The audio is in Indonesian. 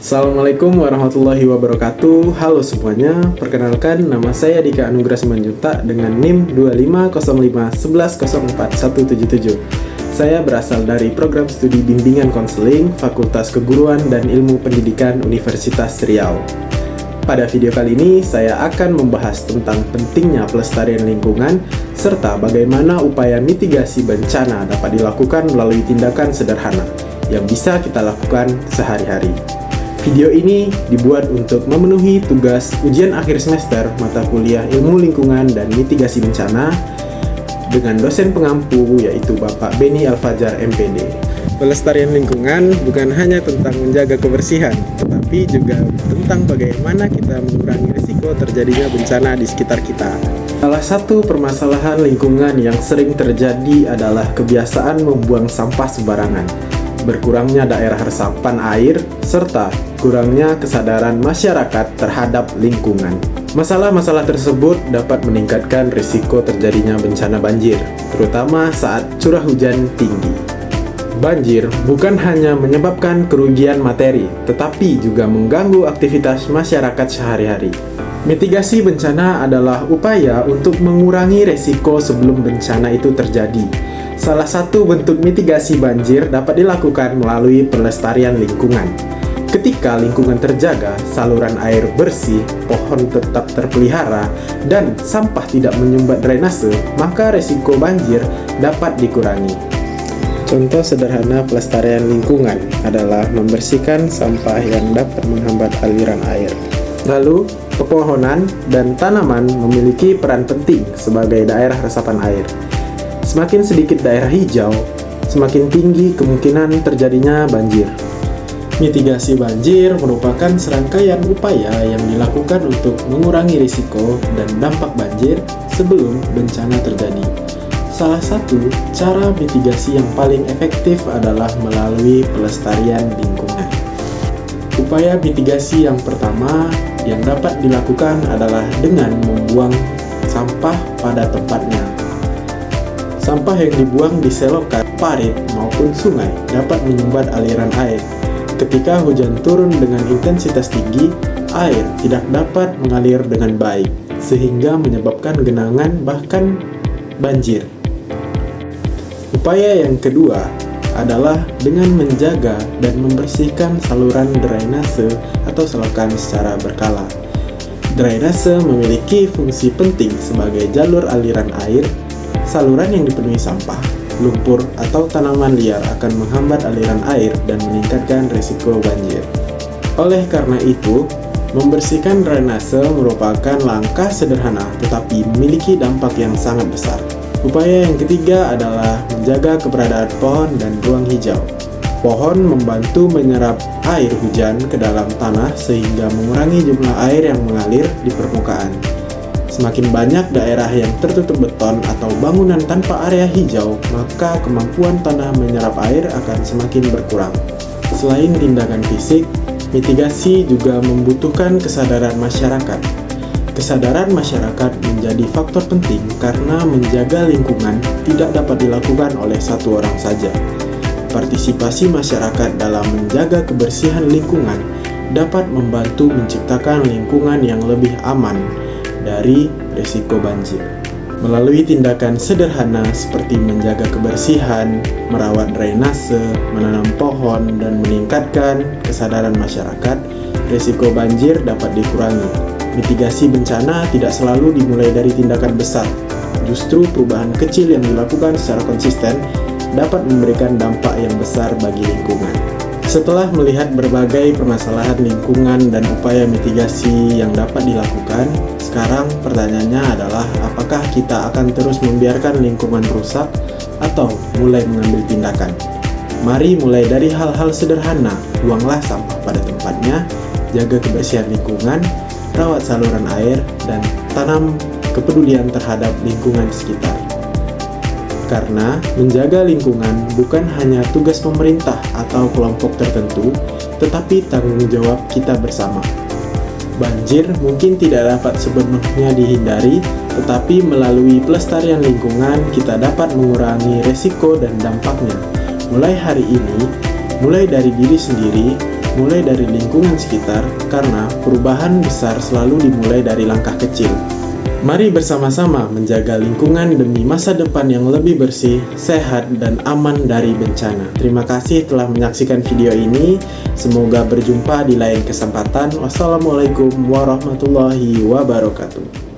Assalamualaikum warahmatullahi wabarakatuh. Halo semuanya, perkenalkan nama saya Dika Anugrah Simanjuntak dengan NIM 250511041177. Saya berasal dari program studi bimbingan konseling Fakultas Keguruan dan Ilmu Pendidikan Universitas Riau. Pada video kali ini saya akan membahas tentang pentingnya pelestarian lingkungan serta bagaimana upaya mitigasi bencana dapat dilakukan melalui tindakan sederhana yang bisa kita lakukan sehari-hari. Video ini dibuat untuk memenuhi tugas ujian akhir semester mata kuliah Ilmu Lingkungan dan Mitigasi Bencana dengan dosen pengampu yaitu Bapak Beni Alfajar MPD. Pelestarian lingkungan bukan hanya tentang menjaga kebersihan, tetapi juga tentang bagaimana kita mengurangi risiko terjadinya bencana di sekitar kita. Salah satu permasalahan lingkungan yang sering terjadi adalah kebiasaan membuang sampah sembarangan, berkurangnya daerah resapan air, serta kurangnya kesadaran masyarakat terhadap lingkungan. Masalah-masalah tersebut dapat meningkatkan risiko terjadinya bencana banjir, terutama saat curah hujan tinggi. Banjir bukan hanya menyebabkan kerugian materi, tetapi juga mengganggu aktivitas masyarakat sehari-hari. Mitigasi bencana adalah upaya untuk mengurangi risiko sebelum bencana itu terjadi. Salah satu bentuk mitigasi banjir dapat dilakukan melalui pelestarian lingkungan. Ketika lingkungan terjaga, saluran air bersih, pohon tetap terpelihara, dan sampah tidak menyumbat drainase, maka risiko banjir dapat dikurangi. Contoh sederhana pelestarian lingkungan adalah membersihkan sampah yang dapat menghambat aliran air. Lalu, pepohonan dan tanaman memiliki peran penting sebagai daerah resapan air. Semakin sedikit daerah hijau, semakin tinggi kemungkinan terjadinya banjir. Mitigasi banjir merupakan serangkaian upaya yang dilakukan untuk mengurangi risiko dan dampak banjir sebelum bencana terjadi. Salah satu cara mitigasi yang paling efektif adalah melalui pelestarian lingkungan. Upaya mitigasi yang pertama yang dapat dilakukan adalah dengan membuang sampah pada tempatnya. Sampah yang dibuang di selokan, parit, maupun sungai dapat menyumbat aliran air. Ketika hujan turun dengan intensitas tinggi, air tidak dapat mengalir dengan baik, sehingga menyebabkan genangan bahkan banjir. Upaya yang kedua adalah dengan menjaga dan membersihkan saluran drainase atau selokan secara berkala. Drainase memiliki fungsi penting sebagai jalur aliran air. Saluran yang dipenuhi sampah, lumpur, atau tanaman liar akan menghambat aliran air dan meningkatkan risiko banjir. Oleh karena itu, membersihkan drainase merupakan langkah sederhana tetapi memiliki dampak yang sangat besar. Upaya yang ketiga adalah menjaga keberadaan pohon dan ruang hijau. Pohon membantu menyerap air hujan ke dalam tanah sehingga mengurangi jumlah air yang mengalir di permukaan. Semakin banyak daerah yang tertutup beton atau bangunan tanpa area hijau, maka kemampuan tanah menyerap air akan semakin berkurang. Selain tindakan fisik, mitigasi juga membutuhkan kesadaran masyarakat. Kesadaran masyarakat menjadi faktor penting karena menjaga lingkungan tidak dapat dilakukan oleh satu orang saja. Partisipasi masyarakat dalam menjaga kebersihan lingkungan dapat membantu menciptakan lingkungan yang lebih aman dari risiko banjir. Melalui tindakan sederhana seperti menjaga kebersihan, merawat drainase, menanam pohon, dan meningkatkan kesadaran masyarakat, risiko banjir dapat dikurangi. Mitigasi bencana tidak selalu dimulai dari tindakan besar. Justru perubahan kecil yang dilakukan secara konsisten dapat memberikan dampak yang besar bagi lingkungan. Setelah melihat berbagai permasalahan lingkungan dan upaya mitigasi yang dapat dilakukan, sekarang pertanyaannya adalah apakah kita akan terus membiarkan lingkungan rusak atau mulai mengambil tindakan? Mari mulai dari hal-hal sederhana, buanglah sampah pada tempatnya, jaga kebersihan lingkungan, rawat saluran air, dan tanam kepedulian terhadap lingkungan sekitar. Karena menjaga lingkungan bukan hanya tugas pemerintah atau kelompok tertentu, tetapi tanggung jawab kita bersama. Banjir mungkin tidak dapat sepenuhnya dihindari, tetapi melalui pelestarian lingkungan kita dapat mengurangi resiko dan dampaknya. Mulai hari ini, mulai dari diri sendiri, mulai dari lingkungan sekitar, karena perubahan besar selalu dimulai dari langkah kecil. Mari bersama-sama menjaga lingkungan demi masa depan yang lebih bersih, sehat, dan aman dari bencana. Terima kasih telah menyaksikan video ini. Semoga berjumpa di lain kesempatan. Wassalamualaikum warahmatullahi wabarakatuh.